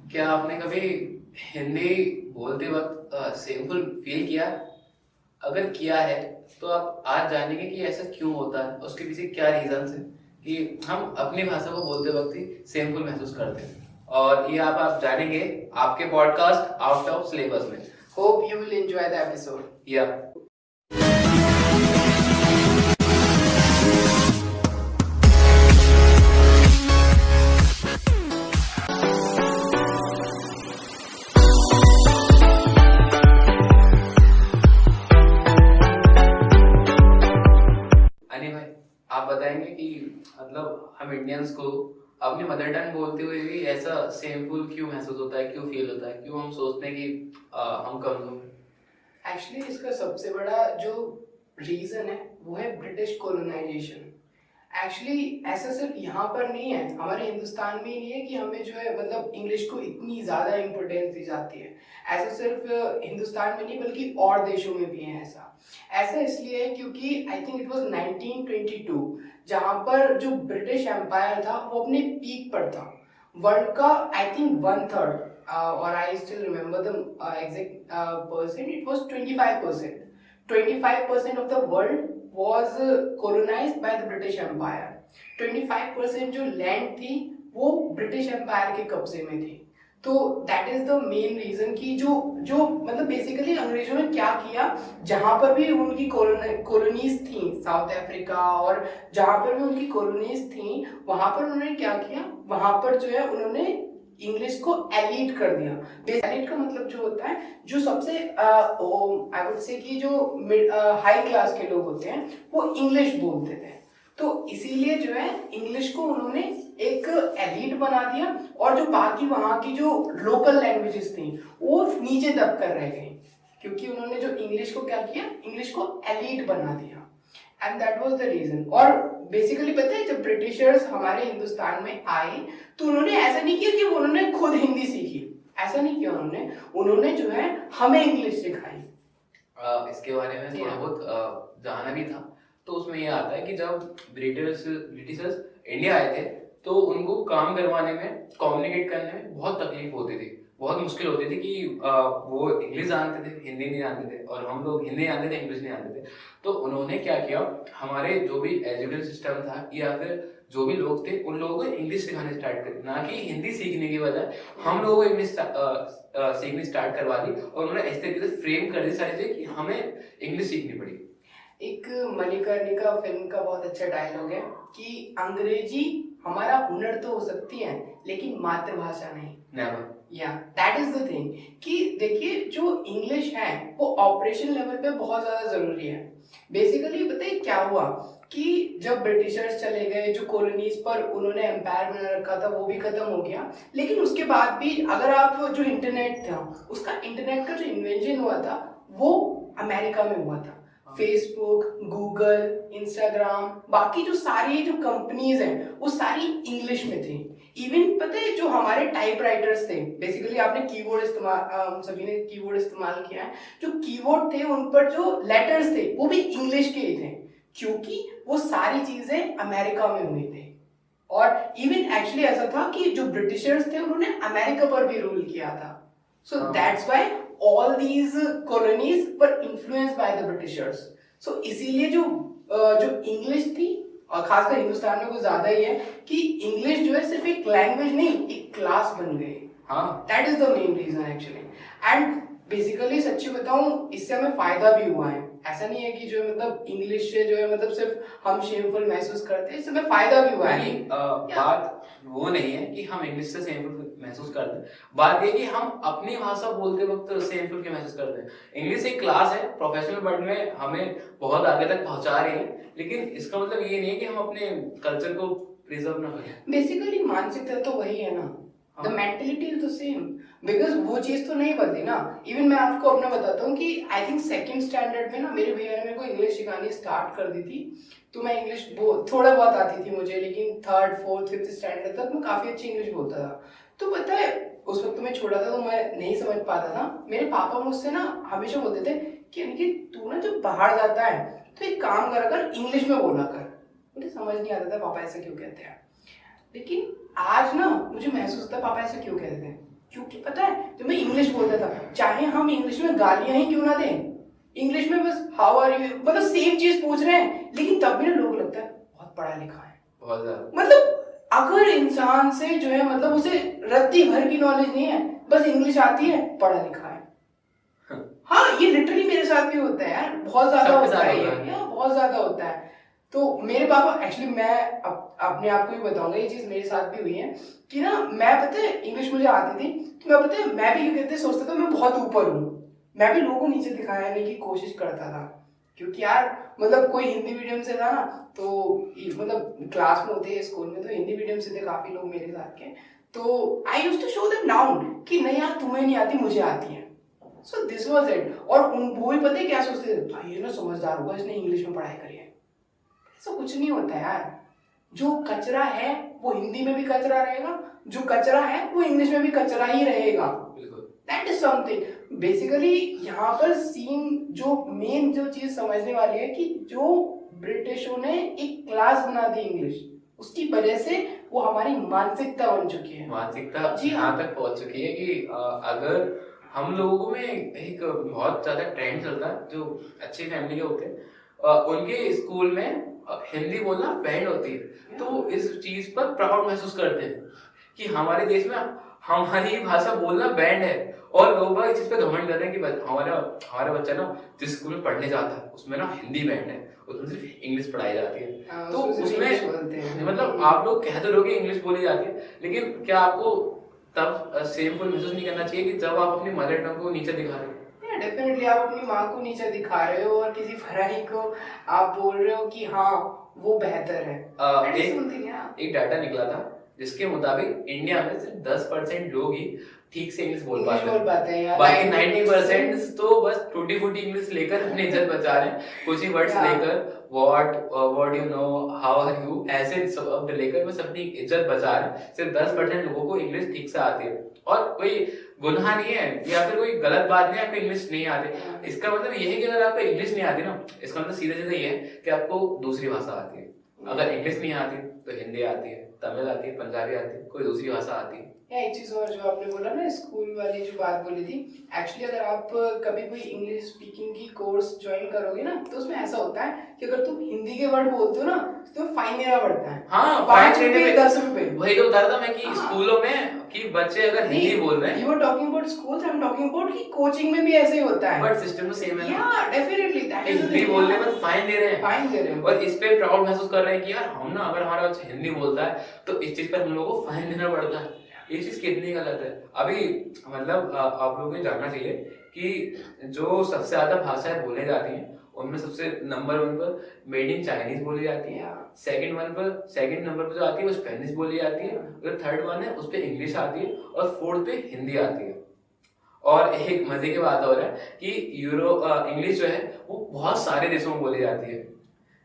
क्या आपने कभी हिंदी बोलते वक्त सेमफुल फील किया? अगर किया है तो आप आज जानेंगे कि ऐसा क्यों होता है, उसके पीछे क्या रीजंस है कि हम अपनी भाषा को बोलते वक्त ही सेमफुल महसूस करते हैं। और ये आप जानेंगे आपके पॉडकास्ट आउट ऑफ सिलेबस में। Hope you will enjoy the episode. या अनी भाई, आप बताएंगे कि मतलब हम इंडियंस को अपनी मदर टंग बोलते हुए भी ऐसा सेमफुल क्यों महसूस होता है, क्यों फील होता है, क्यों हम सोचते हैं कि हम कमजोर हैं? एक्चुअली इसका सबसे बड़ा जो रीजन है वो है ब्रिटिश कोलोनाइजेशन। एक्चुअली ऐसा सिर्फ यहाँ पर नहीं है, हमारे हिंदुस्तान में ही नहीं है कि हमें जो है मतलब इंग्लिश को इतनी ज़्यादा इम्पोर्टेंस दी जाती है। ऐसा सिर्फ हिंदुस्तान में नहीं बल्कि और देशों में भी है ऐसा। ऐसा इसलिए है क्योंकि आई थिंक इट वाज 1922 जहाँ पर जो ब्रिटिश एम्पायर था वो अपने पीक पर था। वर्ल्ड का आई थिंक 1/3 और I still remember the exact percent, it was 25%। 25% of the world was colonized by the British Empire. 25% जो लैंड थी वो ब्रिटिश एम्पायर के कब्जे में थी। तो that is the main reason कि जो जो मतलब बेसिकली अंग्रेजों ने क्या किया, जहां पर भी उनकी कॉलोनीज थी, साउथ अफ्रीका और जहां पर भी उनकी कॉलोनीज थी, वहां पर उन्होंने क्या किया, वहां पर जो है उन्होंने इंग्लिश को एलिट कर दिया। एलिट का मतलब जो होता है जो सबसे आई वुड से कि जो हाई क्लास के लोग होते हैं वो इंग्लिश बोलते थे। तो इसीलिए जो है इंग्लिश को उन्होंने एक एलिट बना दिया और जो बाकी वहां की जो लोकल लैंग्वेजेस थी वो नीचे दब कर रह गई, क्योंकि उन्होंने जो इंग्लिश को क्या किया, इंग्लिश को एलिट बना दिया। And that was the reason. और बेसिकली पता है जब ब्रिटिशर्स हमारे हिंदुस्तान में आए तो उन्होंने ऐसा नहीं किया कि उन्होंने खुद हिंदी सीखी, ऐसा नहीं किया उन्होंने, उन्होंने जो है हमें इंग्लिश सिखाई। इसके बारे में थोड़ा बहुत जाना भी था। तो उसमें ये आता है कि जब ब्रिटिशर्स इंडिया आए थे तो उनको काम करवाने में, कम्युनिकेट करने में बहुत तकलीफ होती थी, बहुत मुश्किल होती थी कि वो इंग्लिश जानते थे, हिंदी नहीं जानते थे, और हम लोग हिंदी जानते थे, इंग्लिश नहीं जानते थे। तो उन्होंने क्या किया, हमारे जो भी एजुकेशन सिस्टम था या फिर जो भी लोग थे उन लोगों को इंग्लिश सिखाने स्टार्ट करी, ना कि हिंदी सीखने की बजाय हम लोगों को इंग्लिश सीखनी स्टार्ट करवा दी। और उन्होंने इस तरीके से फ्रेम कर दी सारी चीजें कि हमें इंग्लिश सीखनी पड़ी। एक मणिकर्णिका फिल्म का बहुत अच्छा डायलॉग है कि अंग्रेजी हमारा हुनर तो हो सकती है लेकिन मातृभाषा नहीं। नेवर। या दैट इज द थिंग कि देखिए जो इंग्लिश है वो ऑपरेशन लेवल पे बहुत ज्यादा जरूरी है। बेसिकली बताइए क्या हुआ कि जब ब्रिटिशर्स चले गए, जो कॉलोनीज पर उन्होंने एम्पायर बना रखा था वो भी खत्म हो गया। लेकिन उसके बाद भी अगर आप जो इंटरनेट था, उसका इंटरनेट का जो इन्वेंशन हुआ था वो अमेरिका में हुआ था। फेसबुक, गूगल, इंस्टाग्राम, बाकी जो सारी जो कंपनीज हैं वो सारी इंग्लिश में थी। इवन पता है जो हमारे टाइपराइटर्स थे, बेसिकली आपने कीबोर्ड इस्तेमाल, सभी ने कीबोर्ड इस्तेमाल किया है, जो कीबोर्ड थे उन पर जो लेटर्स थे वो भी इंग्लिश के ही थे, क्योंकि वो सारी चीजें अमेरिका में हुई थी। और इवन एक्चुअली ऐसा था कि जो ब्रिटिशर्स थे उन्होंने अमेरिका पर भी रूल किया था। So that's why all these colonies were influenced by the Britishers. So इसीलिए जो जो इंग्लिश थी, और खासकर हिंदुस्तान में कुछ ज्यादा ही है कि इंग्लिश जो है सिर्फ एक लैंग्वेज नहीं, एक क्लास बन गई। हाँ, that is the main reason actually. And basically सच्ची बताऊं इससे हमें फायदा भी हुआ है। ऐसा नहीं है कि जो मतलब इंग्लिश से जो है मतलब सिर्फ हम शेमफुल महसूस करते हैं, इससे हमें फायदा भी हुआ है। बात वो नहीं है कि हम इंग्लिश से शेमफुल महसूस करते हैं, बात ये कि हम अपनी भाषा बोलते वक्त शेमफुल क्यों महसूस करते हैं। इंग्लिश एक क्लास है, प्रोफेशनल वर्ल्ड में हमें बहुत आगे तक पहुंचा रही है, लेकिन इसका मतलब ये नहीं है कि हम अपने कल्चर को प्रिजर्व ना करें। बेसिकली मानसिकता तो वही है ना, the mentality is the same, because वो चीज तो नहीं बदली ना। इवन मैं आपको अपना बताता हूँ कि आई थिंक सेकंड स्टैंडर्ड में ना मेरे भैया ने मेरे को इंग्लिश सिखानी स्टार्ट कर दी थी। तो मैं इंग्लिश थोड़ा बहुत आती थी मुझे, लेकिन थर्ड फोर्थ फिफ्थ स्टैंडर्ड तक मैं काफी अच्छी इंग्लिश बोलता था। तो पता है उस वक्त मैं छोटा था तो मैं नहीं समझ पाता था। मेरे पापा मुझसे ना हमेशा बोलते थे कि अनिकेत तू ना जब बाहर जाता है तो एक काम करा कर, इंग्लिश में बोला कर। मुझे समझ नहीं आता था पापा ऐसा क्यों कहते हैं, लेकिन आज ना मुझे महसूस होता है पापा ऐसा क्यों कहते हैं, क्योंकि पता है जब मैं इंग्लिश बोलता था, चाहे हम इंग्लिश में गालियां ही क्यों ना दें, इंग्लिश में बस हाउ आर यू, मतलब सेम चीज पूछ रहे हैं, लेकिन तब भी ना लोग लगता है बहुत पढ़ा लिखा है, बहुत ज्यादा। मतलब अगर इंसान से जो है मतलब उसे रत्ती भर की नॉलेज नहीं है, बस इंग्लिश आती है, पढ़ा लिखा है। हाँ ये लिटरली मेरे साथ भी होता है यार, बहुत ज्यादा होता है ये, बहुत ज्यादा होता है। तो मेरे पापा एक्चुअली, मैं अपने आप को ही बताऊंगा, ये चीज मेरे साथ भी हुई है कि ना, मैं पता है इंग्लिश मुझे आती थी तो मैं, पता है मैं भी कहते सोचता था मैं बहुत ऊपर हूँ, मैं भी लोगों को नीचे दिखाने की कोशिश करता था, क्योंकि यार मतलब कोई हिंदी मीडियम से था ना, तो मतलब क्लास में होते हैं स्कूल में, तो हिंदी मीडियम से थे काफी लोग मेरे साथ के, तो I used to show them down कि नहीं यार तुम्हें नहीं आती, मुझे आती है। So this was it. और वो भी पता है क्या सोचते थे, भाई ये ना समझदार होगा, इसने इंग्लिश में पढ़ाई करी है। ऐसा कुछ नहीं होता यार, जो कचरा है वो हिंदी में भी कचरा रहेगा, जो कचरा है वो इंग्लिश में भी कचरा ही रहेगा। That is something basically. यहाँ पर सीन जो मेन जो चीज समझने वाली है कि जो ब्रिटिशों ने एक क्लास बना दी इंग्लिश, उसकी वजह से वो हमारी मानसिकता बन चुकी है। मानसिकता यहाँ तक पहुंच चुकी है कि अगर हम लोगों में एक बहुत ज्यादा ट्रेंड चलता है, जो अच्छी फैमिली के होते हैं उनके स्कूल में हिंदी बोलना बैंड होती है, तो इस चीज पर प्राउड महसूस करते हैं कि हमारे देश में हमारी भाषा बोलना बैंड है, और लोग इस चीज पे घमंड करते हैं कि हमारा बच्चा ना जिस स्कूल में पढ़ने जाता है उसमें ना हिंदी बैंड है, उसमें सिर्फ इंग्लिश पढ़ाई जाती है। तो उसमें मतलब आप लोग कह तो लोगे इंग्लिश बोली जाती है, लेकिन क्या आपको तब सेमफुल महसूस नहीं करना चाहिए कि जब आप अपनी मदर टंग को नीचे दिखा रहे हो? डेफिनेटली आप अपनी माँ को नीचे दिखा रहे हो और किसी फरारी को आप बोल रहे हो कि हाँ वो बेहतर है। एक डाटा निकला था जिसके मुताबिक इंडिया में सिर्फ 10% लोग ही ठीक से इंग्लिश बोल पाते हैं, बाकी 90% तो बस टूटी फूटी इंग्लिश लेकर अपनी इज्जत बचा रहे हैं, कुछ ही वर्ड्स लेकर what you know, how are you, ऐसे शब्द लेकर बस अपनी इज्जत बचा रहे हैं। सिर्फ 10% लोगों को इंग्लिश ठीक से आती है, और कोई गुनाह नहीं है या फिर कोई गलत बात नहीं है आपको इंग्लिश नहीं आती। इसका मतलब ये है कि अगर आपको इंग्लिश नहीं आती ना, इसका मतलब सीधे सीधे ये है कि आपको दूसरी भाषा आती है। अगर इंग्लिश नहीं आती तो हिंदी आती है, तमिल आती है, पंजाबी आती है, कोई दूसरी भाषा आती है। एक चीज और जो आपने बोला ना स्कूल वाली जो बात बोली थी, एक्चुअली अगर आप कभी कोई इंग्लिश स्पीकिंग की कोर्स ज्वाइन करोगे ना, तो उसमें ऐसा होता है कि अगर तुम हिंदी के वर्ड बोलते हो ना तो फाइन देना पड़ता है। हाँ, 5 रुपए 10 रुपए। वही तो बता रहा था मैं कि स्कूलों में कि बच्चे अगर हिंदी बोल रहे हैं, you are talking about schools, I am talking about कि कोचिंग में भी ऐसे ही होता है, बट सिस्टम तो सेम है। या डेफिनेटली दैट इज हिंदी बोलने पर फाइन दे रहे हैं, और इस पे प्राउड महसूस कर रहे हैं कि यार हम ना, अगर हमारा बच्चा हिंदी बोलता है तो इस चीज पर हम लोगों को फाइन देना पड़ता है। ये चीज कितनी गलत है। अभी मतलब आप लोगों को जानना चाहिए कि जो सबसे ज्यादा भाषाएं बोले जाती हैं उनमें सबसे नंबर 1 पर मेड इन चाइनीज बोली जाती है, सेकंड नंबर पर जो आती है वो स्पेनिश बोली जाती है, जो थर्ड वन है उस पर इंग्लिश आती है, और फोर्थ पे हिंदी आती है। और एक मजे की बात हो रहा है कि इंग्लिश जो है वो बहुत सारे देशों में बोली जाती है,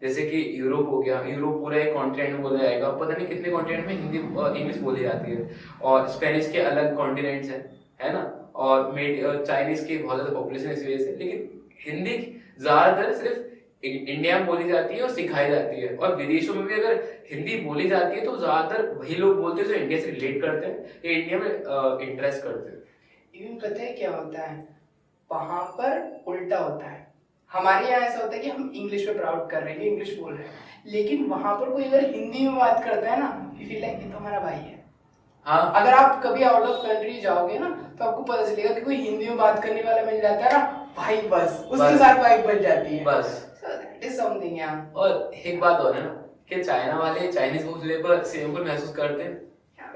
जैसे कि यूरोप हो गया, यूरोप पूरा एक कॉन्टिनेंट में बोला जाएगा, पता नहीं कितने कॉन्टिनेंट में हिंदी इंग्लिश बोली जाती है, और स्पेनिश के अलग कॉन्टिनेंट्स है ना, और चाइनीज की बहुत ज्यादा पॉपुलेशन इस वजह से, लेकिन हिंदी ज्यादातर सिर्फ इंडिया में बोली जाती है और सिखाई जाती है, और विदेशों में भी अगर हिंदी बोली जाती है तो ज्यादातर वही लोग बोलते हैं जो इंडिया से रिलेट करते हैं या इंडिया में इंटरेस्ट करते हैं। इवन पता है क्या होता है, वहां पर उल्टा होता है। हमारे यहाँ ऐसा होता है कि हम इंग्लिश में प्राउड कर रहे हैं, इंग्लिश बोल रहे हैं, लेकिन वहां पर कोई अगर हिंदी में बात करता है ना, यू फील लाइक ये तो हमारा भाई है। हाँ, अगर आप कभी आउट ऑफ कंट्री जाओगे ना तो आपको पता चलेगा कि कोई हिंदी में बात करने वाला मिल जाता है ना, भाई बस उसके साथ वाइब बन जाती है बस। सो दैट इज समथिंग यार। और एक बात और है ना कि चाइना वाले चाइनीज बोलने पर सेमफुल महसूस करते हैं,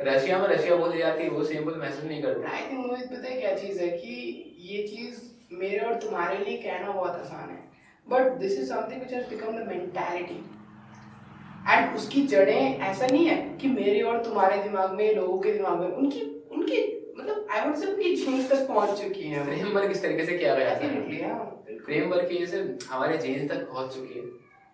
रशिया में रशिया बोली जाती है वो सेमफुल महसूस नहीं करते। आई थिंक मुझे पता है क्या चीज है कि ये चीज मेरे और तुम्हारे लिए कहना बहुत आसान है, but this is something which has become the mentality, and उसकी जड़ें ऐसा नहीं है कि मेरे और तुम्हारे दिमाग में, लोगों के दिमाग में, उनकी मतलब आई वुड से उनकी जीन्स तक पहुंच चुकी है। फ्रेमवर्क इस तरीके से किया गया था, फ्रेमवर्क की वजह से हमारे जीन्स तक पहुंच चुकी है,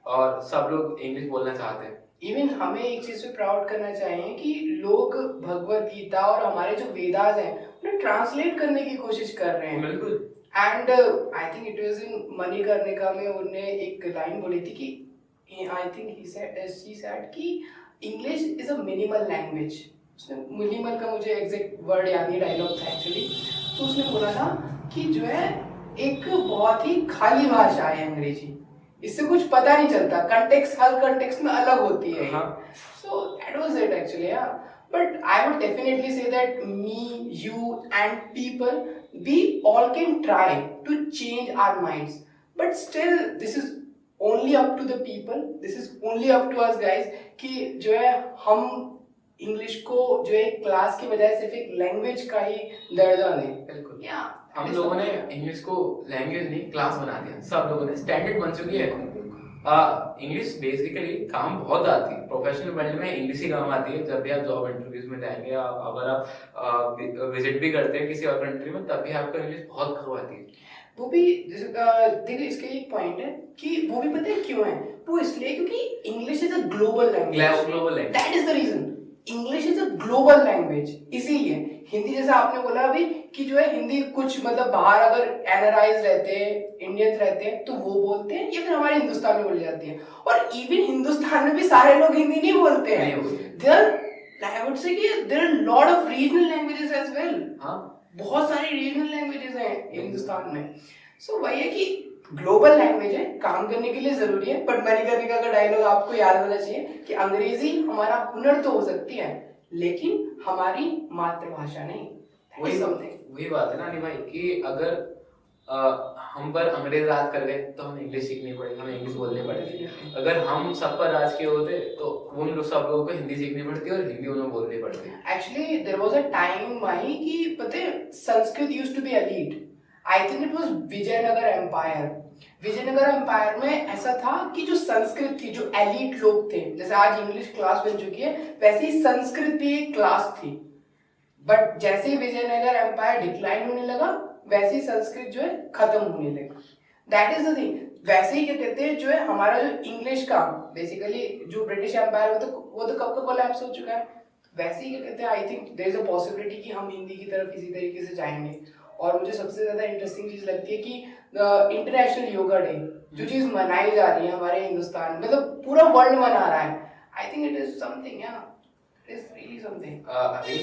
और सब लोग इंग्लिश बोलना चाहते हैं। इवन हमें एक चीज पे प्राउड करना चाहिए कि लोग भगवत गीता और हमारे जो वेदास हैं उन्हें ट्रांसलेट करने की कोशिश कर रहे हैं। बिल्कुल। And I think it was in Manikarnika में उन्होंने एक लाइन बोली थी कि आई थिंक शी सेड कि English is a minimal language, उसने मिनिमल का मुझे एग्जैक्ट वर्ड याद नहीं, डायलॉग था एक्चुअली। तो उसने बोला था कि जो है एक बहुत ही खाली भाषा है अंग्रेजी, इससे कुछ पता नहीं चलता, कंटेक्स्ट हर कंटेक्स्ट में अलग होती है। सो that was it actually. But I would definitely say that me, you, and people, we all can try to change our minds. But still, this is only up to the people. This is only up to us guys कि जो है हम English को जो है class के बजाय सिर्फ एक लैंग्वेज का ही दर्जा दें। बिल्कुल। या हम लोगों ने इंग्लिश को लैंग्वेज नहीं क्लास बना दिया, सब लोगों ने, स्टैंडर्ड बन चुकी है। इंग्लिश बेसिकली काम बहुत आती है, प्रोफेशनल वर्ल्ड में इंग्लिश ही काम आती है। जब भी आप जॉब इंटरव्यूज में जाएंगे, अगर आप विजिट भी करते हैं किसी और कंट्री में, तब भी आपको इंग्लिश बहुत काम आती है। वो भी जैसे देखिए इसके एक पॉइंट है कि वो भी पता है क्यों है, वो इसलिए क्योंकि English is a global language. Global language, that is the reason. English is a global language, इसीलिए हिंदी जैसा आपने बोला अभी कि जो है हिंदी कुछ मतलब बाहर अगर एनआरआईज रहते हैं, इंडियंस रहते हैं तो वो बोलते हैं, या फिर हमारे हिंदुस्तान में बोली जाती है। और इवन हिंदुस्तान में भी सारे लोग हिंदी नहीं बोलते हैं। देयर आई वुड से कि there are lot of regional languages as well. बहुत सारी रीजनल लैंग्वेजेस हैं हिंदुस्तान में। सो वही है कि ग्लोबल लैंग्वेज है, काम करने के लिए जरूरी है। बट मणिकर्णिका का डायलॉग आपको याद होना चाहिए कि अंग्रेजी हमारा हुनर तो हो सकती है, लेकिन हमारी मातृभाषा नहीं। वही बात है ना अली भाई कि अगर हम पर अंग्रेज राज कर गए तो हमें इंग्लिश सीखनी पड़ेगी, हमें इंग्लिश बोलनी पड़ेगी। अगर हम सब पर राज किए होते तो उन लोग सब लोगों को हिंदी सीखनी पड़ती और हिंदी उन्हें बोलनी पड़ती। Actually there was a time भाई कि पता है Sanskrit used to be elite. I think it was Vijayanagara empire. Vijayanagara empire में ऐसा था कि जो संस्कृत थी, जो एलीट लोग थे, जैसे आज इंग्लिश क्लास बन चुकी है वैसे ही संस्कृत भी एक क्लास थी। बट जैसे ही विजयनगर एम्पायर डिक्लाइन होने लगा वैसे ही संस्कृत जो है खत्म होने लगा। That is the thing. वैसे ही क्या कहते हैं जो है हमारा जो इंग्लिश का बेसिकली जो ब्रिटिश एम्पायर वो तो कब का कोलैप्स हो चुका है। वैसे ही क्या कहते हैं I think there is a possibility कि हम हिंदी की तरफ इसी तरीके से जाएंगे। और मुझे सबसे ज्यादा इंटरेस्टिंग चीज लगती है कि इंटरनेशनल योगा डे जो चीज मनाई जा रही है हमारे हिंदुस्तान, मतलब पूरा वर्ल्ड मना रहा है। आई थिंक इट इज समथिंग, या इट इज रियली समथिंग। अभी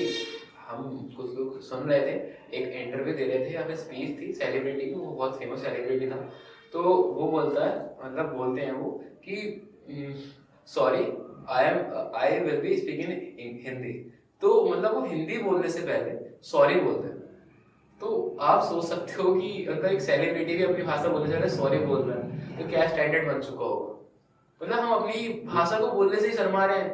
हम कुछ लोग सुन रहे थे, एक इंटरव्यू दे रहे थे, यहाँ पे स्पीच थी सेलिब्रिटी की, वो बहुत फेमस सेलिब्रिटी था। तो वो बोलता है, मतलब बोलते हैं वो कि sorry I will be speaking in Hindi. तो मतलब वो हिंदी बोलने से पहले सॉरी बोलते हैं। तो आप सोच सकते हो कि मतलब एक सेलिब्रिटी भी अपनी भाषा बोलने से पहले सॉरी बोल रहा है तो क्या स्टैंडर्ड बन चुका होगा। मतलब हम अपनी भाषा को बोलने से ही शर्मा रहे हैं,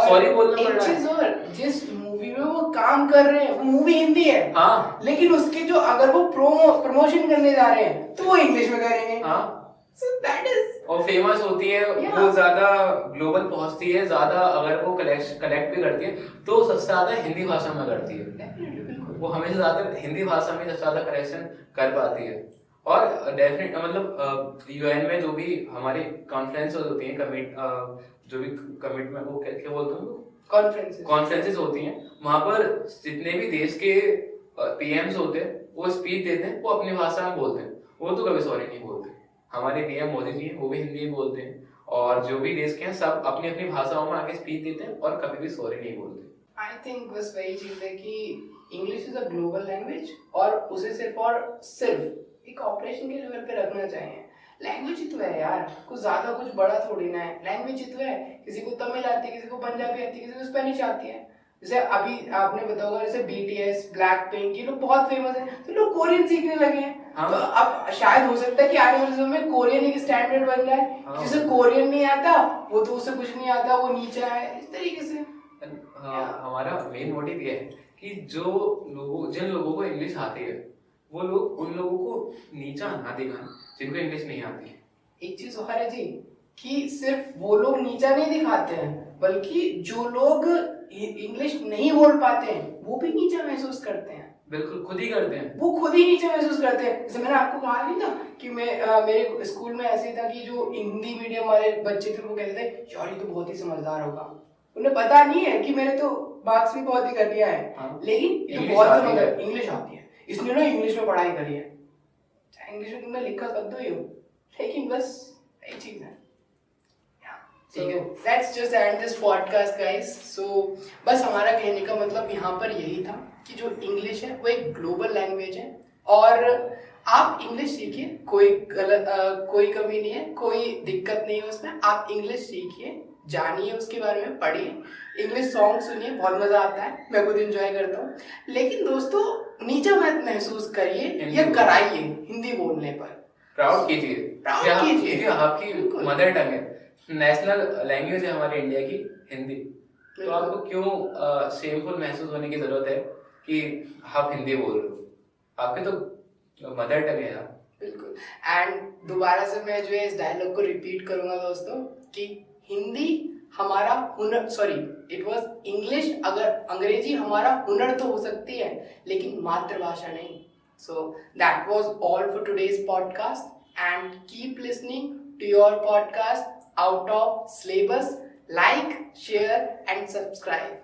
सॉरी बोलना पड़ रहा है। और जिस मूवी में वो काम कर रहे हैं वो मूवी हिंदी है, हाँ, लेकिन उसके जो अगर वो प्रमोशन करने जा रहे हैं तो वो इंग्लिश में करेंगे। हाँ, so that is और फेमस होती है, वो ज्यादा ग्लोबल पहुंचती है, ज्यादा अगर वो कलेक्ट भी करती है तो सबसे ज्यादा हिंदी भाषा में करती है। वो हमेशा ज्यादा हिंदी भाषा में सबसे ज्यादा करेक्शन कर पाती है। और डेफिनेट मतलब यूएन में जो भी हमारी कॉन्फ्रेंस होती हैं, जो भी कमिटमेंट, वो क्या बोलते हैं, कॉन्फ्रेंसेस होती हैं, वहां पर जितने भी देश के पीएम्स होते हैं वो स्पीच देते हैं, वो अपनी भाषा में बोलते हैं, वो तो कभी सॉरी नहीं बोलते। हमारे पीएम मोदी जी हैं, वो भी हिंदी में बोलते हैं, और जो भी देश के हैं सब अपनी अपनी भाषाओं में आके स्पीच देते हैं और कभी भी सॉरी नहीं बोलते। आई थिंक बस वही चीज है कि English is a global language और उसे सिर्फ और सिर्फ एक ऑपरेशन के लेवल पे रखना चाहिए। लैंग्वेज ही तो है यार, कुछ ज्यादा कुछ बड़ा थोड़ी ना है। लैंग्वेज ही तो है, किसी को तमिल आती है, किसी को पंजाबी आती है, किसी को स्पेनिश आती है। जैसे अभी आपने बताया होगा जैसे बीटीएस, ब्लैक पिंक, ये लोग बहुत फेमस है तो लोग कोरियन सीखने लगे हैं। हाँ। तो अब शायद हो सकता है कि आने वाले समय में कोरियन एक स्टैंडर्ड बन जाए। हाँ। जिसे कोरियन नहीं आता वो तो उसे कुछ नहीं आता, वो नीचा है, इस तरीके से। हमारा मेन मोटिव ये है कि जिन लोगों को इंग्लिश आती है वो लोग उन लोगों को नीचा ना दिखाएं जिनको इंग्लिश नहीं आती। एक चीज और है जी कि सिर्फ वो लोग नीचा नहीं दिखाते हैं, बल्कि जो लोग इंग्लिश नहीं बोल पाते हैं वो भी नीचा महसूस करते हैं। बिल्कुल, खुद ही करते हैं, वो खुद ही नीचे महसूस करते हैं। जैसे मैंने आपको कहा नहीं था कि मेरे स्कूल में ऐसे था कि जो हिंदी मीडियम वाले बच्चे थे वो कहते थे यार ये तो बहुत ही समझदार होगा। उन्हें पता नहीं है कि मैंने तो मार्क्स भी बहुत ही कर लिया है। हाँ। लेकिन ये तो बहुत समझदार, इंग्लिश आती है, इसने ना इंग्लिश में पढ़ाई करी है, इंग्लिश में तुमने लिखा कर दो ही हो, लेकिन बस यही चीज है। So let's just end this podcast guys. So बस हमारा कहने का मतलब यहाँ पर यही था कि जो इंग्लिश है वो एक ग्लोबल लैंग्वेज है और आप इंग्लिश सीखिए, कोई कमी नहीं है, कोई दिक्कत नहीं है उसमें। आप इंग्लिश सीखिए, जानिए, उसके बारे में पढ़िए, इंग्लिश सॉन्ग सुनिए, बहुत मजा आता है, मैं खुद एंजॉय करता हूँ। लेकिन दोस्तों नीचा मत महसूस करिए या कराइए हिंदी बोलने पर, प्राउड कीजिए, प्राउड कीजिए, आपकी मदर टंग है, नेशनल लैंग्वेज है हमारे इंडिया की हिंदी, तो आपको क्यों शेमफुल महसूस होने की जरूरत है कि आप हिंदी बोल रहे हो, आपके तो मदर टंग है यार। बिल्कुल। एंड दोबारा से मैं जो है इस डायलॉग को रिपीट करूंगा दोस्तों कि हिंदी हमारा हुनर, सॉरी इट वाज इंग्लिश, अगर अंग्रेजी हमारा हुनर तो हो सकती है लेकिन मातृभाषा नहीं। So that was all for today's podcast and keep listening to your podcast out of syllabus. Like, share and subscribe.